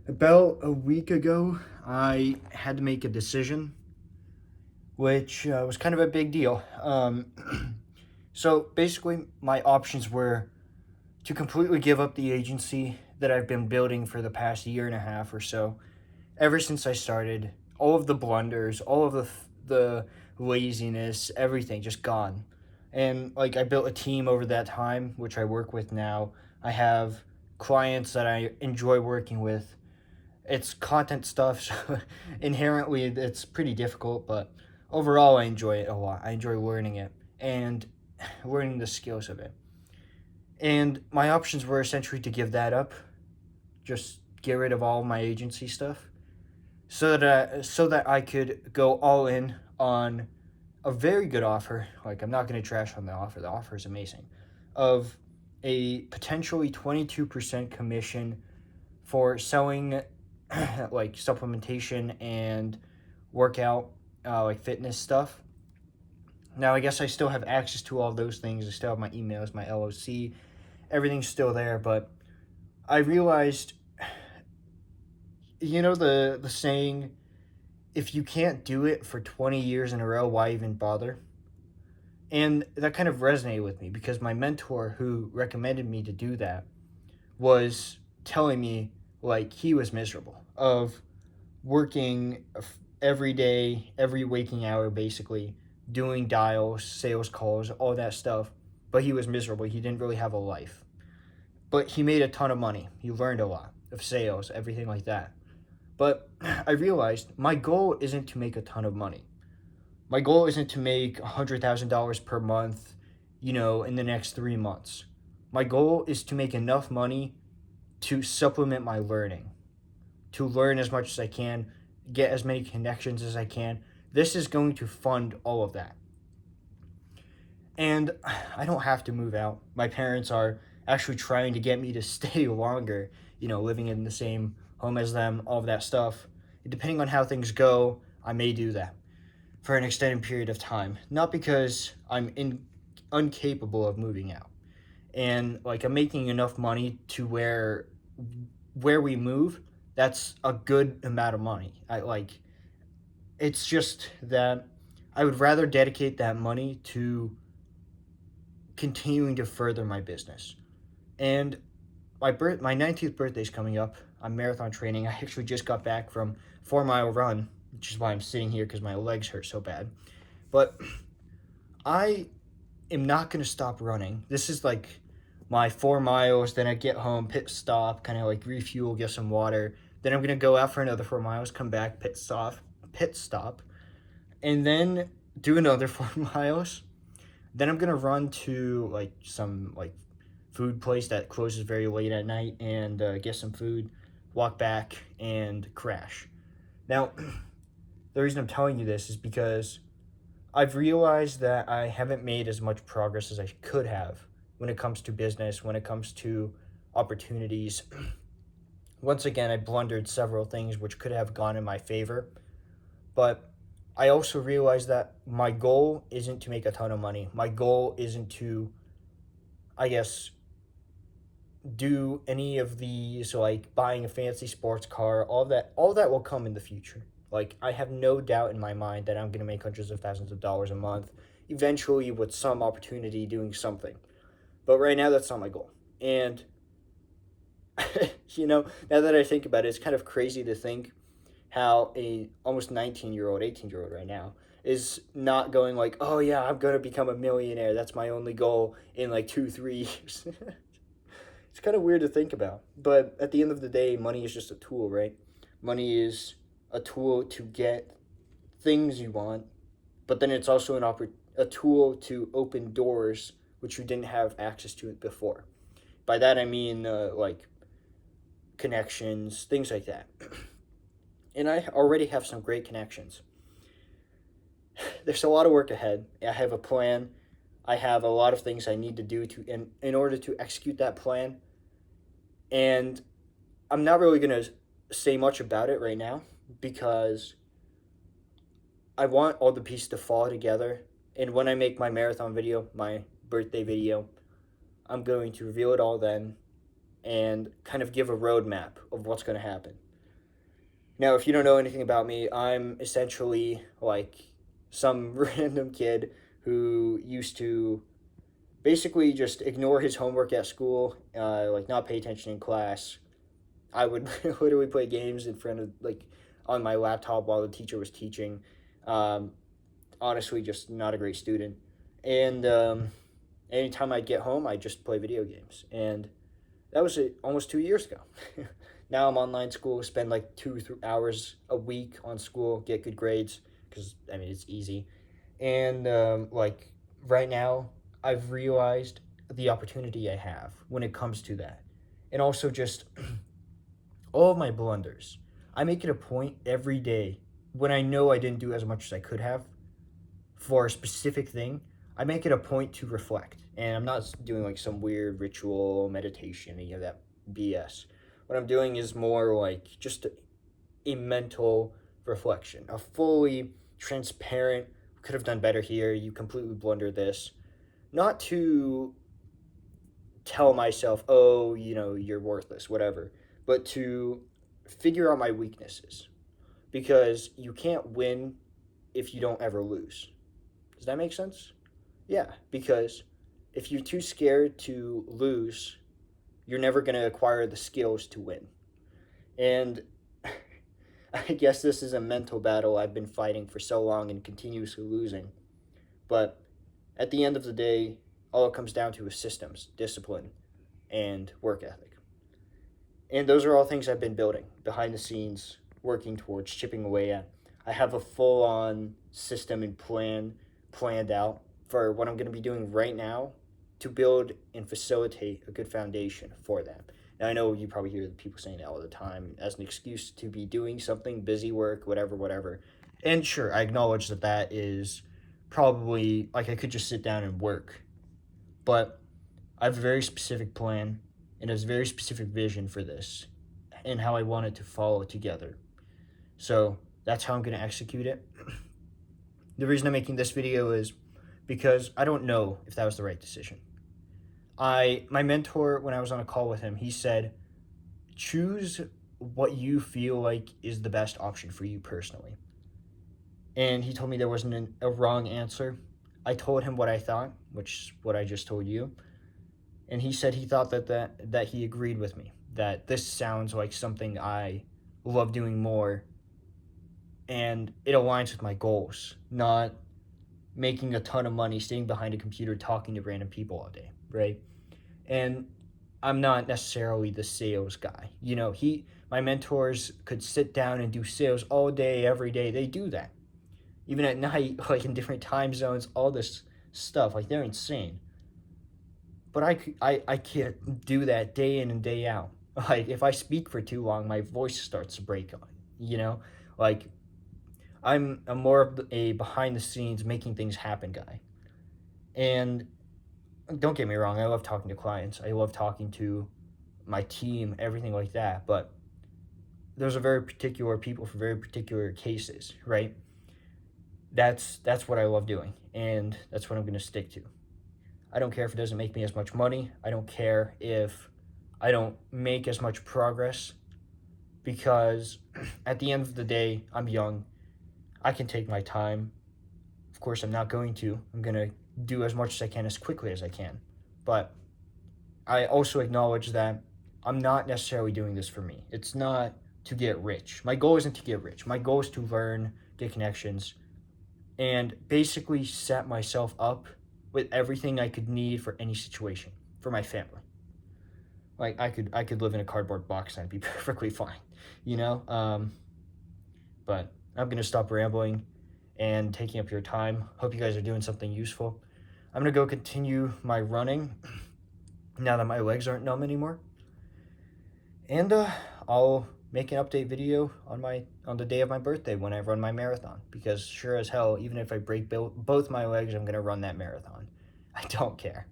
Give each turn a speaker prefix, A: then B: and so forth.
A: About a week ago, I had to make a decision, which was kind of a big deal. So basically, my options were to completely give up the agency that I've been building for the past year and a half or so. Ever since I started, all of the blunders, all of the laziness, everything just gone. And like I built a team over that time, which I work with now. I have clients that I enjoy working with. It's content stuff, so inherently it's pretty difficult, but overall I enjoy it a lot. I enjoy learning it and learning the skills of it. And my options were essentially to give that up, just get rid of all my agency stuff, so that I could go all in on a very good offer. Like I'm not going to trash on the offer. The offer is amazing, of a potentially 22% commission for selling like supplementation and workout, like fitness stuff. Now, I guess I still have access to all those things. I still have my emails, my LOC, everything's still there. But I realized, the saying, if you can't do it for 20 years in a row, why even bother? And that kind of resonated with me because my mentor, who recommended me to do that, was telling me like he was miserable of working every day, every waking hour, basically doing dials, sales calls, all that stuff. But he was miserable. He didn't really have a life. But he made a ton of money. He learned a lot of sales, everything like that. But I realized my goal isn't to make a ton of money. My goal isn't to make $100,000 per month, in the next 3 months. My goal is to make enough money to supplement my learning, to learn as much as I can, get as many connections as I can. This is going to fund all of that. And I don't have to move out. My parents are actually trying to get me to stay longer, living in the same home as them, all of that stuff. Depending on how things go, I may do that for an extended period of time. Not because incapable of moving out. And like I'm making enough money to where we move, that's a good amount of money. I like it's just that I would rather dedicate that money to continuing to further my business. And my 19th birthday is coming up. I'm marathon training. I actually just got back from 4 mile run, which is why I'm sitting here because my legs hurt so bad. But I am not going to stop running. This is like my 4 miles. Then I get home, pit stop, kind of like refuel, get some water. Then I'm going to go out for another 4 miles, come back, pit stop, and then do another 4 miles. Then I'm gonna run to like some like food place that closes very late at night and get some food, walk back and crash. Now, the reason I'm telling you this is because I've realized that I haven't made as much progress as I could have when it comes to business, when it comes to opportunities. Once again, I blundered several things which could have gone in my favor, but I also realized that my goal isn't to make a ton of money. My goal isn't to, I guess, do any of these like buying a fancy sports car. All that will come in the future. Like I have no doubt in my mind that I'm going to make hundreds of thousands of dollars a month eventually with some opportunity doing something. But right now that's not my goal. And now that I think about it, it's kind of crazy to think how a almost 19-year-old, 18-year-old right now is not going like, oh yeah, I'm going to become a millionaire. That's my only goal in like 2, 3 years. It's kind of weird to think about. But at the end of the day, money is just a tool, right? Money is a tool to get things you want, but then it's also a tool to open doors which you didn't have access to before. By that I mean like connections, things like that. And I already have some great connections. There's a lot of work ahead. I have a plan. I have a lot of things I need to do in order to execute that plan. And I'm not really going to say much about it right now because I want all the pieces to fall together. And when I make my marathon video, my birthday video, I'm going to reveal it all then and kind of give a roadmap of what's going to happen. Now, if you don't know anything about me, I'm essentially like some random kid who used to basically just ignore his homework at school, like not pay attention in class. I would literally play games in front of like on my laptop while the teacher was teaching. Um, Honestly, just not a great student. And anytime I'd get home, I'd just play video games. And that was almost 2 years ago. Now I'm online school, spend like 2 hours a week on school, get good grades because I mean it's easy. And like right now, I've realized the opportunity I have when it comes to that, and also just all of my blunders. I make it a point every day when I know I didn't do as much as I could have for a specific thing. I make it a point to reflect, and I'm not doing like some weird ritual meditation, any of that BS. What I'm doing is more like just a mental reflection, a fully transparent, could have done better here, you completely blundered this. Not to tell myself, oh, you're worthless, whatever, but to figure out my weaknesses. Because you can't win if you don't ever lose. Does that make sense? Yeah, because if you're too scared to lose, you're never going to acquire the skills to win. And I guess this is a mental battle I've been fighting for so long and continuously losing. But at the end of the day, all it comes down to is systems, discipline, and work ethic. And those are all things I've been building behind the scenes, working towards, chipping away at. I have a full on system and plan planned out for what I'm going to be doing right now to build and facilitate a good foundation for that. Now, I know you probably hear people saying that all the time as an excuse to be doing something, busy work, whatever, whatever. And sure, I acknowledge that that is probably like I could just sit down and work. But I have a very specific plan and a very specific vision for this and how I want it to follow together. So that's how I'm going to execute it. The reason I'm making this video is because I don't know if that was the right decision. My mentor, when I was on a call with him, he said, choose what you feel like is the best option for you personally. And he told me there wasn't a wrong answer. I told him what I thought, which is what I just told you. And he said he thought that he agreed with me, that this sounds like something I love doing more, and it aligns with my goals, not making a ton of money, sitting behind a computer, talking to random people all day, right? And I'm not necessarily the sales guy. My mentors could sit down and do sales all day, every day. They do that. Even at night, like in different time zones, all this stuff, like they're insane. But I can't do that day in and day out. Like if I speak for too long, my voice starts to break on, like I'm more of a behind the scenes making things happen guy. And don't get me wrong, I love talking to clients. I love talking to my team, everything like that. But those are very particular people for very particular cases, right? That's what I love doing, and that's what I'm going to stick to. I don't care if it doesn't make me as much money. I don't care if I don't make as much progress, because at the end of the day, I'm young. I can take my time. Of course, I'm not going to. I'm going to do as much as I can as quickly as I can. But I also acknowledge that I'm not necessarily doing this for me. It's not to get rich. My goal isn't to get rich. My goal is to learn, get connections, and basically set myself up with everything I could need for any situation for my family. Like I could live in a cardboard box and I'd be perfectly fine, But I'm gonna stop rambling and taking up your time. Hope you guys are doing something useful. I'm gonna go continue my running now that my legs aren't numb anymore. And I'll make an update video on the day of my birthday when I run my marathon, because sure as hell, even if I break both my legs, I'm gonna run that marathon. I don't care.